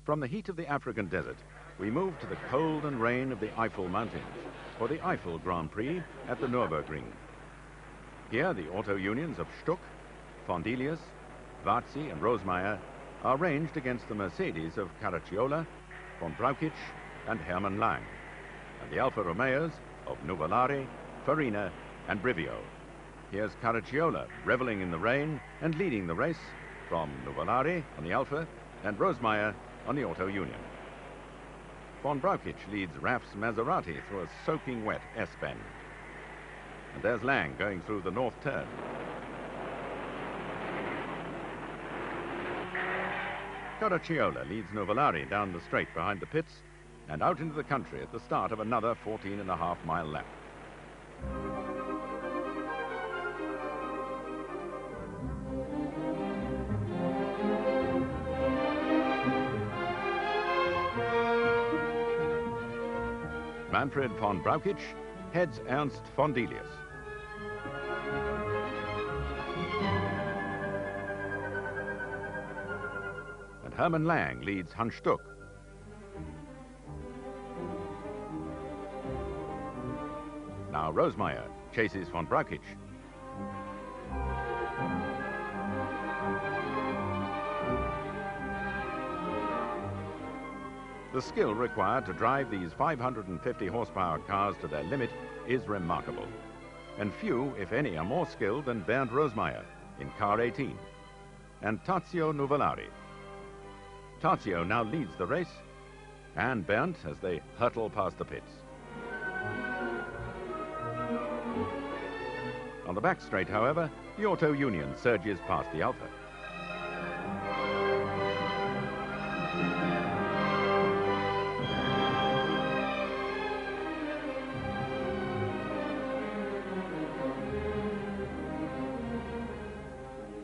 From the heat of the African desert, we move to the cold and rain of the Eifel Mountains for the Eifel Grand Prix at the Nürburgring. Here, the auto unions of Stuck, Fondelius, Varzi and Rosemeyer are ranged against the Mercedes of Caracciola, von Brauchitsch and Hermann Lang, and the Alfa Romeos of Nuvolari, Farina and Brivio. Here's Caracciola reveling in the rain and leading the race from Nuvolari on the Alfa and Rosemeyer on the Auto Union. Von Brauchitsch leads Raff's Maserati through a soaking wet S-bend. And there's Lang going through the north turn. Caracciola leads Nuvolari down the straight behind the pits and out into the country at the start of another 14.5-mile lap. Manfred von Brauchitsch heads Ernst Fondelius. And Hermann Lang leads Hans Stuck. Now Rosemeyer chases von Brauchitsch. The skill required to drive these 550 horsepower cars to their limit is remarkable. And few, if any, are more skilled than Bernd Rosemeyer in car 18 and Tazio Nuvolari. Tazio now leads the race, and Bernd as they hurtle past the pits. On the back straight, however, the Auto Union surges past the Alfa.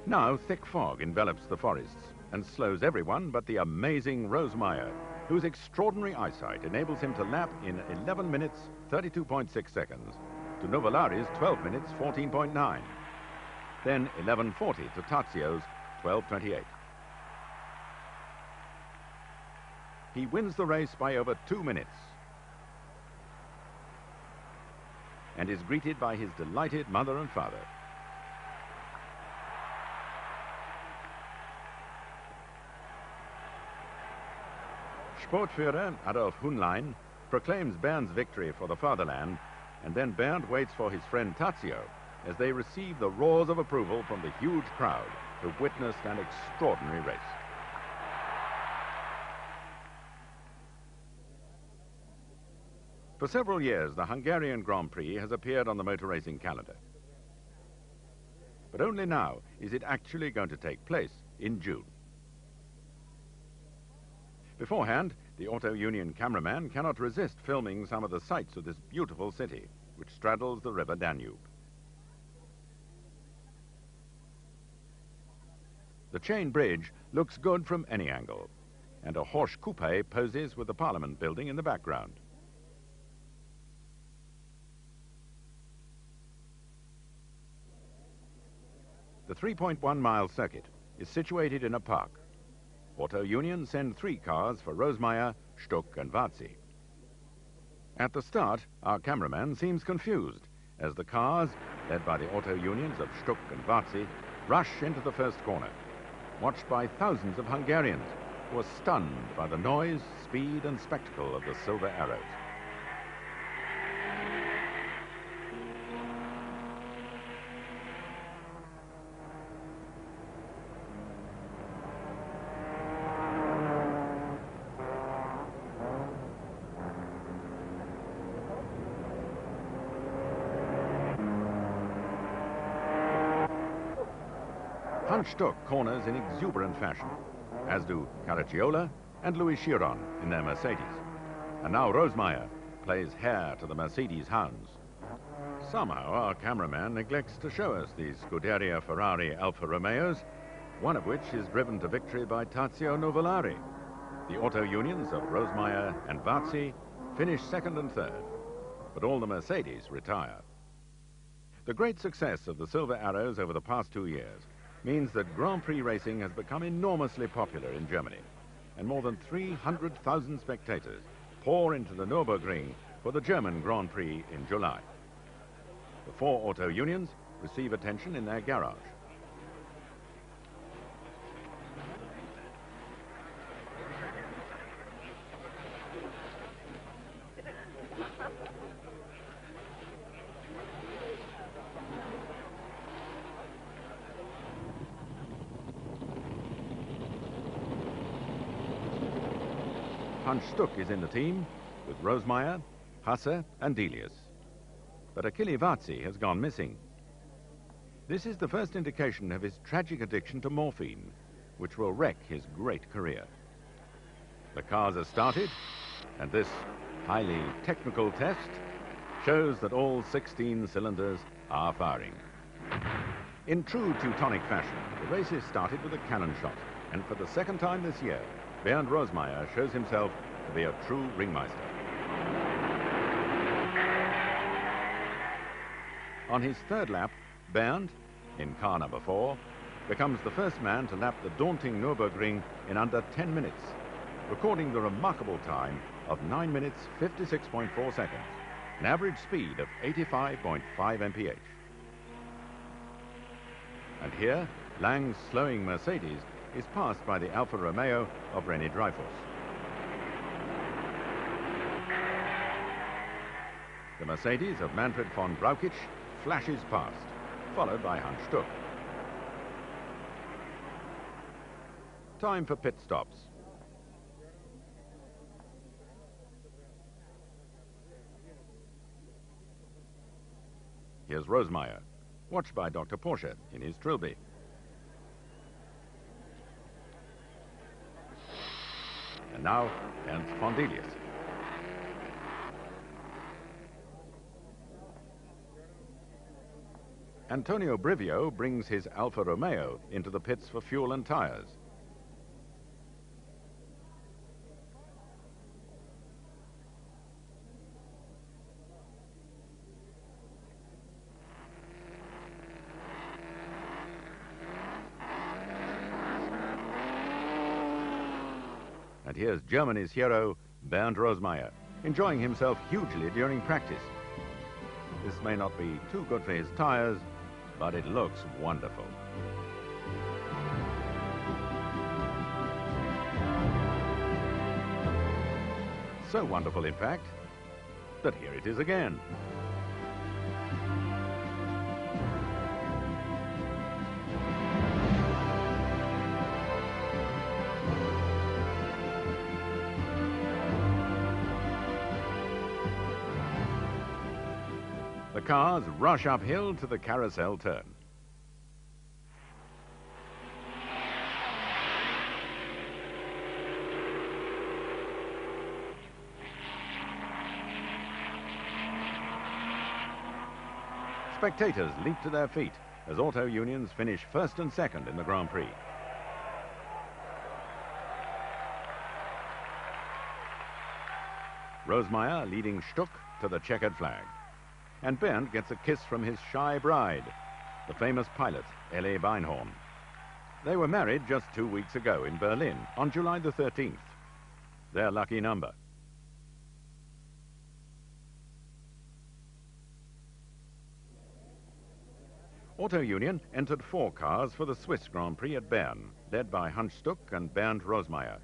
Now thick fog envelops the forests and slows everyone but the amazing Rosemeyer, whose extraordinary eyesight enables him to lap in 11 minutes 32.6 seconds to Nuvolari's 12 minutes 14.9, then 11:40 to Tazio's 12:28. He wins the race by over 2 minutes and is greeted by his delighted mother and father. Sportführer Adolf Hunlein proclaims Bernd's victory for the fatherland, and then Bernd waits for his friend Tazio as they receive the roars of approval from the huge crowd who witnessed an extraordinary race. For several years, the Hungarian Grand Prix has appeared on the motor racing calendar. But only now is it actually going to take place in June. Beforehand, the Auto Union cameraman cannot resist filming some of the sights of this beautiful city, which straddles the river Danube. The chain bridge looks good from any angle, and a Horsch coupe poses with the Parliament building in the background. The 3.1-mile circuit is situated in a park. Auto Union send 3 cars for Rosemeyer, Stuck and Varzi. At the start, our cameraman seems confused as the cars, led by the Auto Unions of Stuck and Varzi, rush into the first corner, watched by thousands of Hungarians who are stunned by the noise, speed and spectacle of the Silver Arrows. Hans Stuck corners in exuberant fashion, as do Caracciola and Louis Chiron in their Mercedes. And now Rosemeyer plays hare to the Mercedes hounds. Somehow our cameraman neglects to show us these Scuderia Ferrari Alfa Romeos, one of which is driven to victory by Tazio Nuvolari. The Auto Unions of Rosemeyer and Varzi finish second and third, but all the Mercedes retire. The great success of the Silver Arrows over the past 2 years means that Grand Prix racing has become enormously popular in Germany. and more than 300,000 spectators pour into the Nürburgring for the German Grand Prix in July. The 4 auto unions receive attention in their garage. Hans Stuck is in the team with Rosemeyer, Hasse and Delius. But Achille Varzi has gone missing. This is the first indication of his tragic addiction to morphine, which will wreck his great career. The cars are started, and this highly technical test shows that all 16 cylinders are firing. In true Teutonic fashion, the race is started with a cannon shot, and for the second time this year, Bernd Rosemeyer shows himself to be a true ringmeister. On his third lap, Bernd, in car number 4, becomes the first man to lap the daunting Nürburgring in under 10 minutes, recording the remarkable time of 9 minutes 56.4 seconds, an average speed of 85.5 mph. And here, Lang's slowing Mercedes is passed by the Alfa Romeo of René Dreyfus. The Mercedes of Manfred von Brauchitsch flashes past, followed by Hans Stuck. Time for pit stops. Here's Rosemeyer, watched by Dr. Porsche in his Trilby. And now, Ernst von Delius. Antonio Brivio brings his Alfa Romeo into the pits for fuel and tires. And here's Germany's hero, Bernd Rosemeyer, enjoying himself hugely during practice. This may not be too good for his tires, but it looks wonderful. So wonderful, in fact, that here it is again. The cars rush uphill to the carousel turn. Spectators leap to their feet as auto unions finish first and second in the Grand Prix. Rosemeyer leading Stuck to the checkered flag. And Bernd gets a kiss from his shy bride, the famous pilot, Ellie Beinhorn. They were married just 2 weeks ago in Berlin on July the 13th. Their lucky number. Auto Union entered 4 cars for the Swiss Grand Prix at Bern, led by Hans Stuck and Bernd Rosemeyer,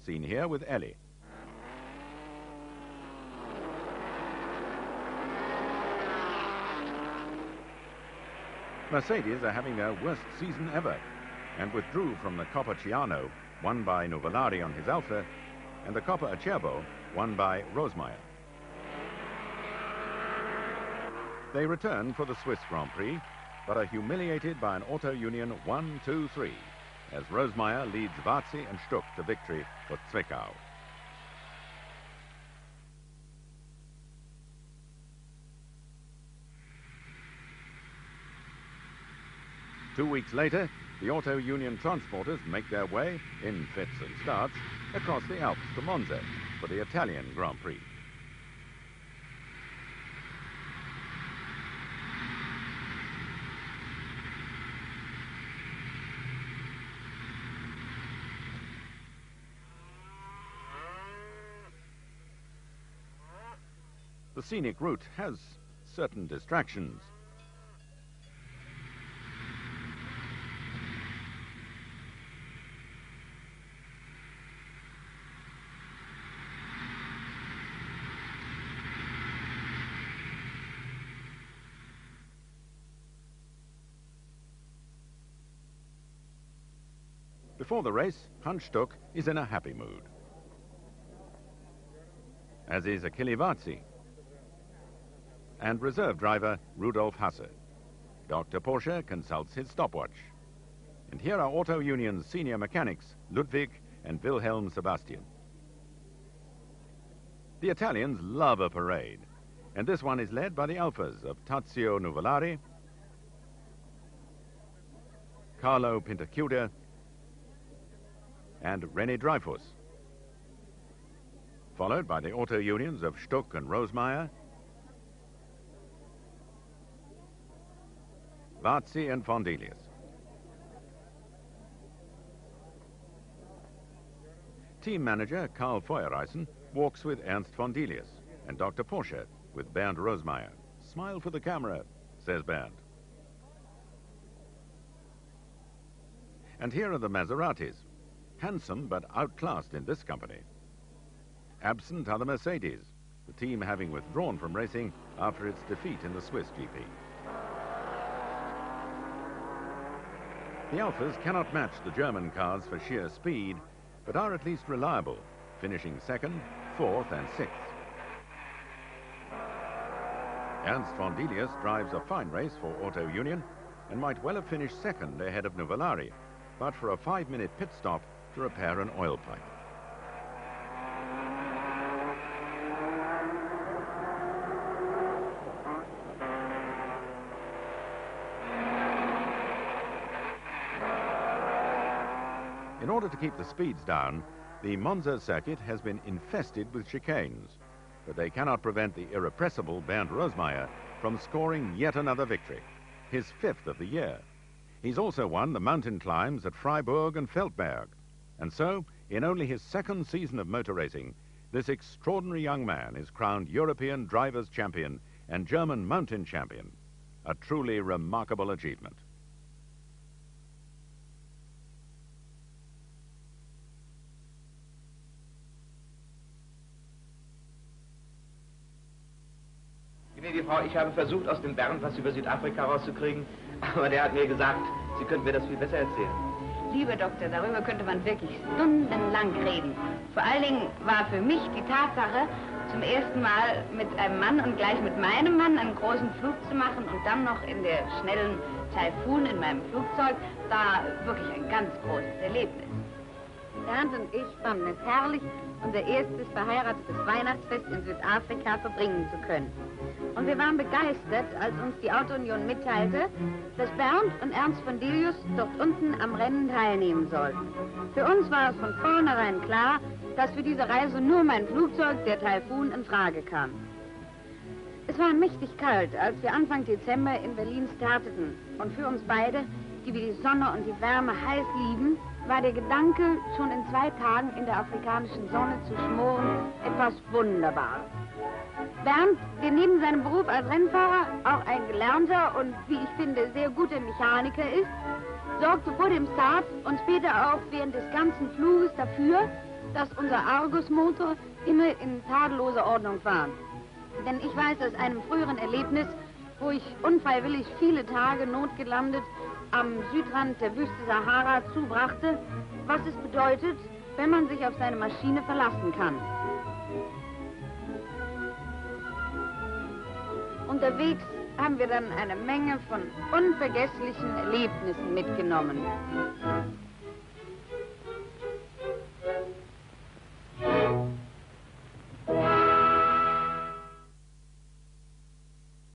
seen here with Ellie. Mercedes are having their worst season ever and withdrew from the Coppa Ciano, won by Nuvolari on his Alfa, and the Coppa Acerbo, won by Rosemeyer. They return for the Swiss Grand Prix, but are humiliated by an Auto Union 1-2-3, as Rosemeyer leads Varzi and Stuck to victory for Zwickau. Two weeks later, the Auto Union transporters make their way, in fits and starts, across the Alps to Monza for the Italian Grand Prix. The scenic route has certain distractions. Before the race, Hans Stuck is in a happy mood, as is Achille Varzi and reserve driver Rudolf Hasse. Dr. Porsche consults his stopwatch. And here are Auto Union's senior mechanics, Ludwig and Wilhelm Sebastian. The Italians love a parade, and this one is led by the Alphas of Tazio Nuvolari, Carlo Pintachiude, and René Dreyfus, followed by the Auto Unions of Stuck and Rosemeyer, Varzi and Fondelius. Team manager Karl Feuerreisen walks with Ernst Fondelius and Dr. Porsche with Bernd Rosemeyer. "Smile for the camera," says Bernd. And here are the Maseratis, handsome but outclassed in this company. Absent are the Mercedes, the team having withdrawn from racing after its defeat in the Swiss GP. The Alphas cannot match the German cars for sheer speed, but are at least reliable, finishing 2nd, 4th and 6th. Ernst Fondelius drives a fine race for Auto Union and might well have finished 2nd ahead of Nuvolari, but for a 5-minute pit stop to repair an oil pipe. In order to keep the speeds down, the Monza circuit has been infested with chicanes, but they cannot prevent the irrepressible Bernd Rosemeyer from scoring yet another victory, his 5th of the year. He's also won the mountain climbs at Freiburg and Feldberg. And so, in only his 2nd season of motor racing, this extraordinary young man is crowned European Drivers' Champion and German Mountain Champion. A truly remarkable achievement. Gnädige Frau, ich habe versucht, aus dem Bernd was über Südafrika rauszukriegen, aber der hat mir gesagt, Sie könnten mir das viel besser erzählen. Lieber Doktor, darüber könnte man wirklich stundenlang reden. Vor allen Dingen war für mich die Tatsache, zum ersten Mal mit einem Mann und gleich mit meinem Mann einen großen Flug zu machen und dann noch in der schnellen Taifun in meinem Flugzeug, da wirklich ein ganz großes Erlebnis. Bernd und ich fanden es herrlich, unser erstes verheiratetes Weihnachtsfest in Südafrika verbringen zu können. Und wir waren begeistert, als uns die Auto-Union mitteilte, dass Bernd und Ernst Fondelius dort unten am Rennen teilnehmen sollten. Für uns war es von vornherein klar, dass für diese Reise nur mein Flugzeug, der Taifun, in Frage kam. Es war mächtig kalt, als wir Anfang Dezember in Berlin starteten. Und für uns beide, die wir die Sonne und die Wärme heiß lieben, war der Gedanke, schon in 2 Tagen in der afrikanischen Sonne zu schmoren, etwas Wunderbares. Bernd, der neben seinem Beruf als Rennfahrer auch ein gelernter und, wie ich finde, sehr guter Mechaniker ist, sorgte vor dem Start und später auch während des ganzen Fluges dafür, dass unser Argus-Motor immer in tadelloser Ordnung war. Denn ich weiß aus einem früheren Erlebnis, wo ich unfreiwillig viele Tage notgelandet am Südrand der Wüste Sahara zubrachte, was es bedeutet, wenn man sich auf seine Maschine verlassen kann. Unterwegs haben wir dann eine Menge von unvergesslichen Erlebnissen mitgenommen.